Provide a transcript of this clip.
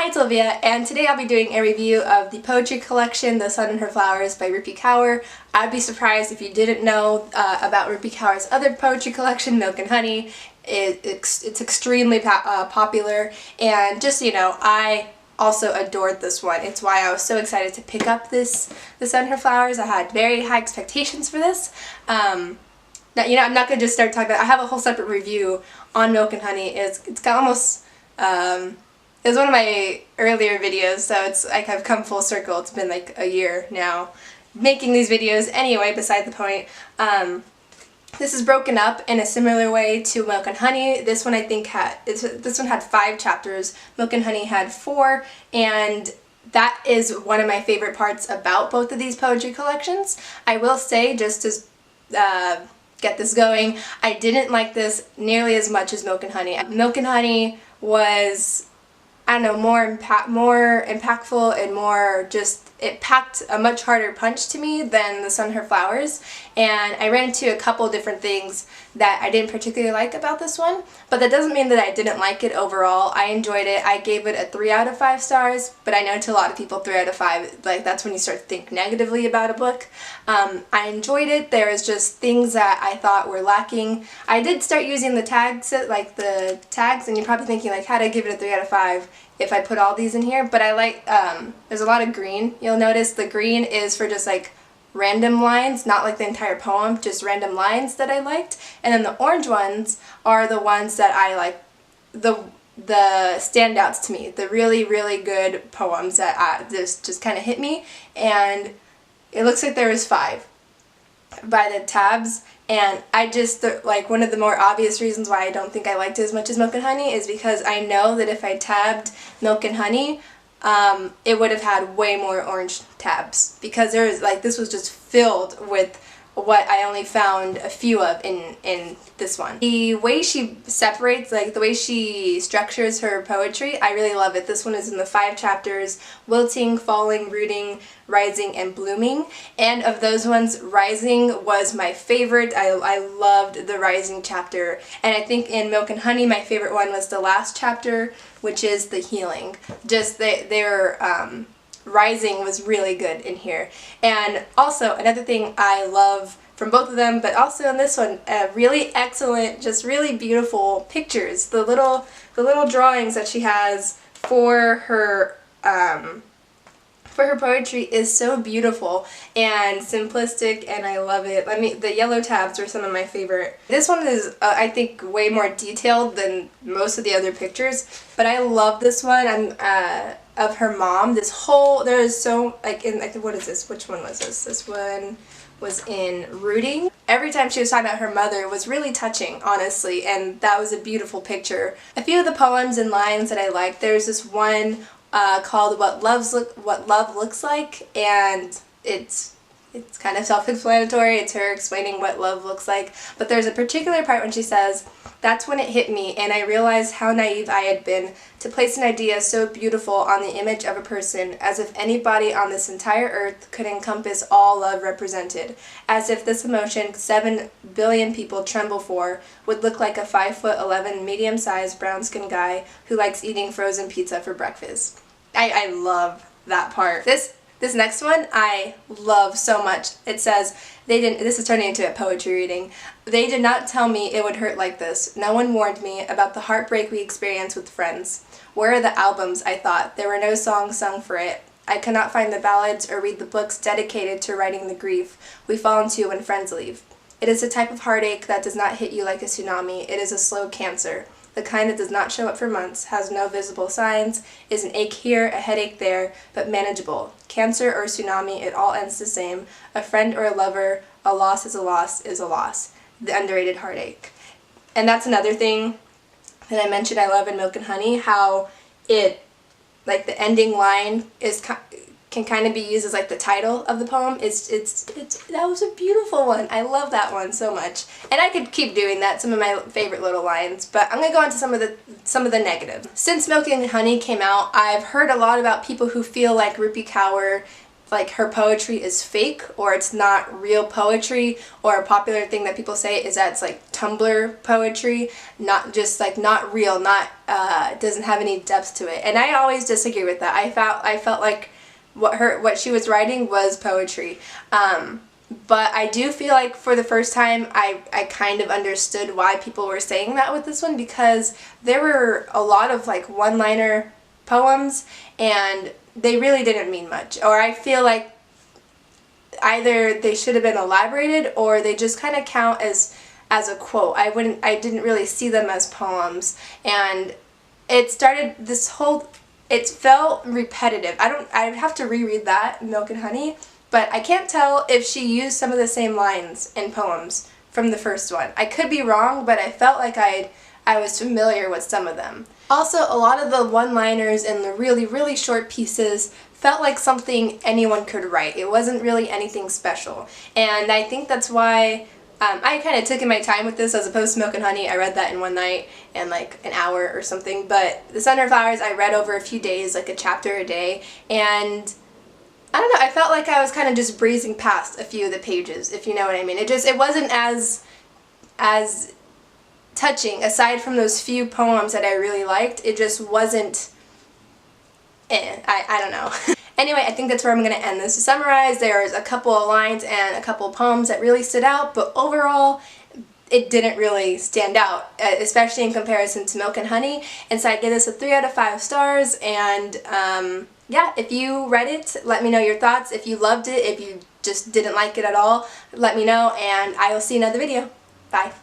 Hi, it's Olivia, and today I'll be doing a review of the poetry collection, The Sun and Her Flowers by Rupi Kaur. I'd be surprised if you didn't know about Rupi Kaur's other poetry collection, Milk and Honey. It's extremely popular, and just so you know, I also adored this one. It's why I was so excited to pick up The Sun and Her Flowers. I had very high expectations for this. Now, I'm not going to just start talking about it. I have a whole separate review on Milk and Honey. It's got almost... It was one of my earlier videos, so it's like I've come full circle. It's been like a year now making these videos. Anyway, beside the point, this is broken up in a similar way to Milk and Honey. This one I think this one had 5 chapters. Milk and Honey had 4, and that is one of my favorite parts about both of these poetry collections. I will say, just to get this going, I didn't like this nearly as much as Milk and Honey. Milk and Honey was, I don't know, more impactful and more just, it packed a much harder punch to me than The Sun and Her Flowers, and I ran into a couple different things that I didn't particularly like about this one, but that doesn't mean that I didn't like it overall. I enjoyed it. I gave it a 3 out of 5 stars, but I know to a lot of people 3 out of 5, like, that's when you start to think negatively about a book. I enjoyed it. There was just things that I thought were lacking. I did start using the tags, like the tags, and you're probably thinking, like, how'd I give it a 3 out of 5 if I put all these in here? But I like, there's a lot of green. You'll notice the green is for just like random lines, not like the entire poem, just random lines that I liked. And then the orange ones are the ones that I like, the standouts to me, the really, really good poems that just kind of hit me. And it looks like there was 5 by the tabs, and I just, like, one of the more obvious reasons why I don't think I liked it as much as Milk and Honey is because I know that if I tabbed Milk and Honey, it would have had way more orange tabs, because there was, like, this was just filled with what I only found a few of in this one. The way she separates, like the way she structures her poetry, I really love it. This one is in the 5 chapters: wilting, falling, rooting, rising, and blooming. And of those ones, Rising was my favorite. I loved the Rising chapter. And I think in Milk and Honey, my favorite one was the last chapter, which is the healing. Just their Rising was really good in here. And also, another thing I love from both of them, but also in this one, really excellent, just really beautiful pictures. The little drawings that she has for her poetry is so beautiful and simplistic, and I love it. The yellow tabs are some of my favorite. This one is, I think, way more detailed than most of the other pictures, but I love this one. Of her mom. There is so, like, what is this? Which one was this? This one was in Rooting. Every time she was talking about her mother was really touching, honestly, and that was a beautiful picture. A few of the poems and lines that I liked, there's this one called What Love Looks Like, and it's kind of self-explanatory. It's her explaining what love looks like, but there's a particular part when she says, "That's when it hit me, and I realized how naive I had been to place an idea so beautiful on the image of a person, as if anybody on this entire earth could encompass all love represented, as if this emotion 7 billion people tremble for would look like a 5'11" medium-sized brown-skinned guy who likes eating frozen pizza for breakfast." I love that part. This next one I love so much. It says, this is turning into a poetry reading. "They did not tell me it would hurt like this. No one warned me about the heartbreak we experience with friends. Where are the albums, I thought? There were no songs sung for it. I could not find the ballads or read the books dedicated to writing the grief we fall into when friends leave. It is a type of heartache that does not hit you like a tsunami. It is a slow cancer. The kind that does not show up for months, has no visible signs, is an ache here, a headache there, but manageable. Cancer or tsunami, it all ends the same. A friend or a lover, a loss is a loss is a loss. The underrated heartache." And that's another thing that I mentioned I love in Milk and Honey, how it, like, the ending line can kind of be used as like the title of the poem. That was a beautiful one. I love that one so much, and I could keep doing that. Some of my favorite little lines, but I'm gonna go on to some of the negative. Since Milk and Honey came out, I've heard a lot about people who feel like Rupi Kaur like her poetry is fake or it's not real poetry, or a popular thing that people say is that it's like Tumblr poetry, not just like not real, not doesn't have any depth to it. And I always disagree with that. I felt like what she was writing was poetry. But I do feel like for the first time I kind of understood why people were saying that with this one, because there were a lot of like one-liner poems and they really didn't mean much, or I feel like either they should have been elaborated or they just kind of count as a quote. I didn't really see them as poems, and it started it felt repetitive. I'd have to reread that, Milk and Honey, but I can't tell if she used some of the same lines in poems from the first one. I could be wrong, but I felt like I was familiar with some of them. Also, a lot of the one-liners and the really, really short pieces felt like something anyone could write. It wasn't really anything special. And I think that's why I kind of took in my time with this as opposed to Milk and Honey. I read that in one night and like an hour or something. But The Sun and Flowers I read over a few days, like a chapter a day. And I don't know, I felt like I was kind of just breezing past a few of the pages, if you know what I mean. It wasn't as touching, aside from those few poems that I really liked. It just wasn't, I don't know. Anyway, I think that's where I'm going to end this. To summarize, there's a couple of lines and a couple of poems that really stood out, but overall, it didn't really stand out, especially in comparison to Milk and Honey. And so I give this a 3 out of 5 stars, and yeah, if you read it, let me know your thoughts. If you loved it, if you just didn't like it at all, let me know, and I will see you in another video. Bye.